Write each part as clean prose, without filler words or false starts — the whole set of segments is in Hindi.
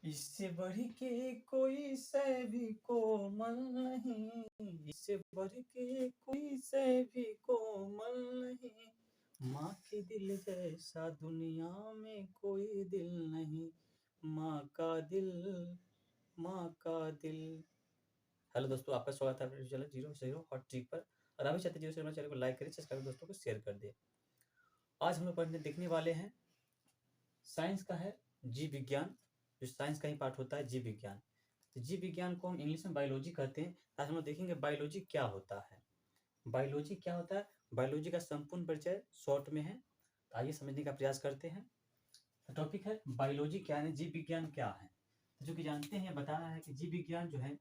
इससे बढ़ के कोई शय भी कोमल नहीं, इससे बढ़ के कोई शय भी कोमल नहीं, माँ के दिल जैसा दुनिया में कोई दिल नहीं, माँ का दिल, माँ का दिल। हेलो दोस्तों, आपका स्वागत है अपने चैनल 0 हॉट ट्रिक पर। और अभी चाहते 0 चैनल को लाइक करें, सब्सक्राइब, दोस्तों को शेयर कर दे। आज हम लोग पढ़ने देखने वाले हैं, साइंस का है जीव विज्ञान। जो साइंस का ही पार्ट होता है जीव विज्ञान। तो जीव विज्ञान को हम इंग्लिश में बायोलॉजी कहते हैं। आज हम लोग देखेंगे बायोलॉजी क्या होता है। बायोलॉजी क्या होता है, बायोलॉजी का संपूर्ण परिचय शॉर्ट में है। तो आइए समझने का प्रयास करते हैं। तो टॉपिक है बायोलॉजी क्या है, जीव विज्ञान क्या है। तो जो कि जानते हैं बता रहा है कि जीव विज्ञान जो है,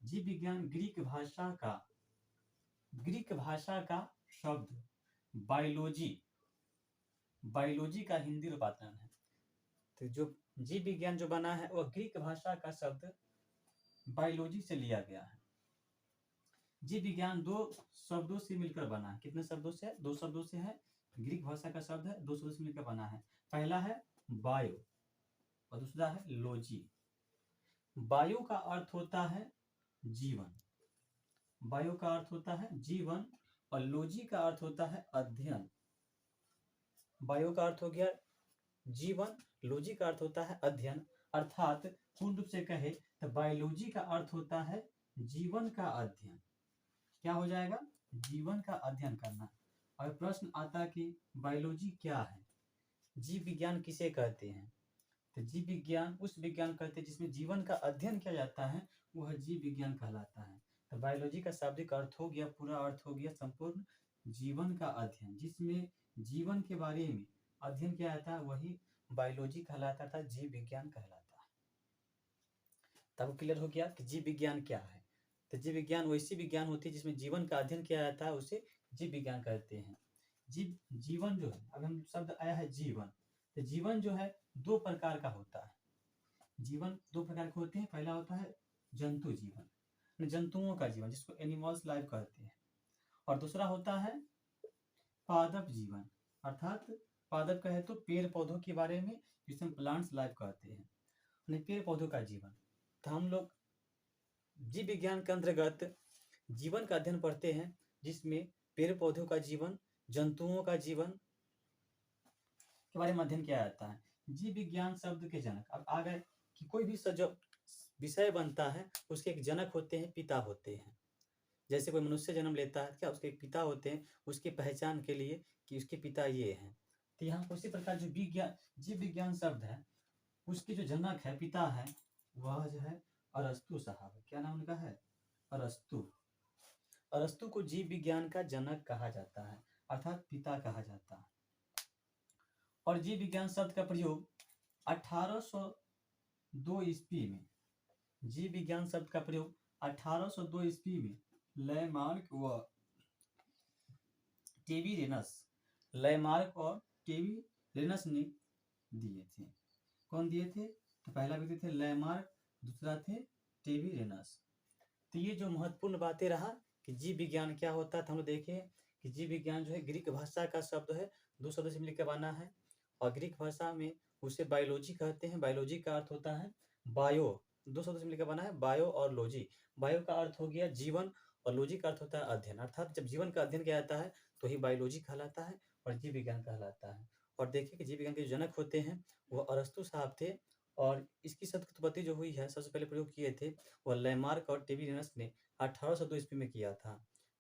जीव विज्ञान ग्रीक भाषा का शब्द बायोलॉजी, बायोलॉजी का हिंदी रूपांतरण है। तो जो जीव विज्ञान जो बना है वह ग्रीक भाषा का शब्द बायोलॉजी से लिया गया है। जीव विज्ञान दो शब्दों से मिलकर बना है। कितने शब्दों से है? दो शब्दों से है। ग्रीक भाषा का शब्द है, दो शब्दों से मिलकर बना है। पहला है बायो और दूसरा है लॉजी। बायो का अर्थ होता है जीवन, बायो का अर्थ होता है जीवन, और लॉजी का अर्थ होता है अध्ययन। बायो का अर्थ हो गया जीवन, लॉजी का अर्थ होता है अध्ययन। अर्थात पूर्ण रूप से कहे तो बायोलॉजी का अर्थ होता है जीवन का अध्ययन। क्या हो जाएगा? जीवन का अध्ययन करना। और प्रश्न आता कि बायोलॉजी क्या है, जीव विज्ञान किसे कहते हैं? तो जीव विज्ञान उस विज्ञान कहते हैं जिसमें जीवन का अध्ययन किया जाता है, वह जीव विज्ञान कहलाता है। तो बायोलॉजी का शाब्दिक अर्थ हो गया, पूरा अर्थ हो गया संपूर्ण जीवन का अध्ययन। जिसमें जीवन के बारे में अध्ययन किया जाता है वही बायोलॉजी कहलाता था, जीव विज्ञान कहलाता है। तब क्लियर हो गया कि जीव विज्ञान क्या है। तो जीव विज्ञान वैसी विज्ञान होती है जिसमें जीवन का अध्ययन किया जाता है, उसे जीव विज्ञान कहते हैं। जीवन जो है, अब हम शब्द आया है जीवन, तो जीवन जो है दो प्रकार का होता है। जीवन दो प्रकार के होते हैं। पहला होता है जंतु जीवन, जंतुओं का जीवन, जिसको एनिमल्स लाइफ कहते हैं। और दूसरा होता है पादप जीवन, अर्थात पादप कहे तो पेड़ पौधों के बारे में, जिसे हम प्लांट्स लाइफ कहते हैं, पेड़ पौधों का जीवन। तो हम लोग जीव विज्ञान के अंतर्गत जीवन का अध्ययन पढ़ते हैं, जिसमें पेड़ पौधों का जीवन, जंतुओं का जीवन के बारे में अध्ययन किया जाता है। जीव विज्ञान शब्द के जनक, अब आ गए कि कोई भी जो विषय बनता है उसके एक जनक होते हैं, पिता होते हैं। जैसे कोई मनुष्य जन्म लेता है, क्या उसके एक पिता होते हैं, उसकी पहचान के लिए कि उसके पिता ये हैं। तो यहाँ उसी प्रकार जो जीव विज्ञान शब्द है, उसके जो जनक है, पिता है, वह जो है अरस्तु साहब। क्या नाम उनका है? अरस्तु। अरस्तु को जीव विज्ञान का जनक कहा जाता है, अर्थात पिता कहा जाता है। और जीव विज्ञान शब्द का प्रयोग 1802 ईस्वी में, जीव विज्ञान शब्द का प्रयोग 1802 ईस्वी में लैमार्क व टेवी रेनस ने दिए थे। कौन दिए थे? तो पहला व्यक्ति थे लैमार्क, दूसरा थे टेवी रेनस। तो ये जो महत्वपूर्ण बातें रहा कि जीव विज्ञान क्या होता है, तो हम लोग देखे कि जीव विज्ञान जो है ग्रीक भाषा का शब्द है, दो शब्दों से मिलकर बना है। और ग्रीक भाषा में उसे बायोलॉजी कहते हैं। बायोलॉजी का अर्थ होता है बायो, दो शब्दों से मिलकर बना है, बायो और लॉजी। बायो का अर्थ हो गया जीवन, और लॉजी का अर्थ होता है अध्ययन। अर्थात जब जीवन का अध्ययन किया जाता है तो ही बायोलॉजी कहलाता है और जीव विज्ञान कहलाता है। और देखिए कि जीव विज्ञान के जो जनक होते हैं वो अरस्तु साहब थे। और इसकी शतकोत्पत्ति जो हुई है, सबसे पहले प्रयोग किए थे वह लैमार्क और टेवी रेनस ने 1802 ईस्वी में किया था।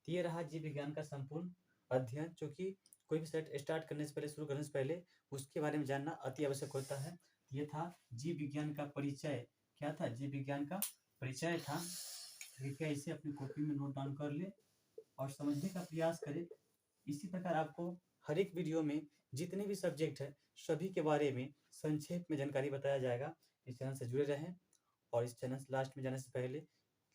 तो ये रहा जीव विज्ञान का संपूर्ण अध्ययन, जो कि कोई भी सेट स्टार्ट करने से पहले, शुरू करने से पहले उसके बारे में जानना अति आवश्यक होता है। ये था जीव विज्ञान का परिचय। क्या था? जीव विज्ञान का परिचय था। कृपया इसे अपनी कॉपी में नोट डाउन कर ले और समझने का प्रयास करें। इसी प्रकार आपको हर एक वीडियो में जितने भी सब्जेक्ट है सभी के बारे में संक्षेप में जानकारी बताया जाएगा। इस चैनल से जुड़े रहें। और इस चैनल से लास्ट में जाने से पहले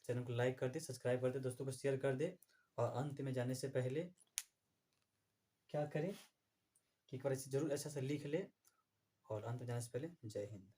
चैनल को लाइक कर दे, सब्सक्राइब कर दे, दोस्तों को शेयर कर दे। और अंत में जाने से पहले क्या करें कि एक बार इसे जरूर अच्छा से लिख ले। और अंत में जाने से पहले जय हिंद।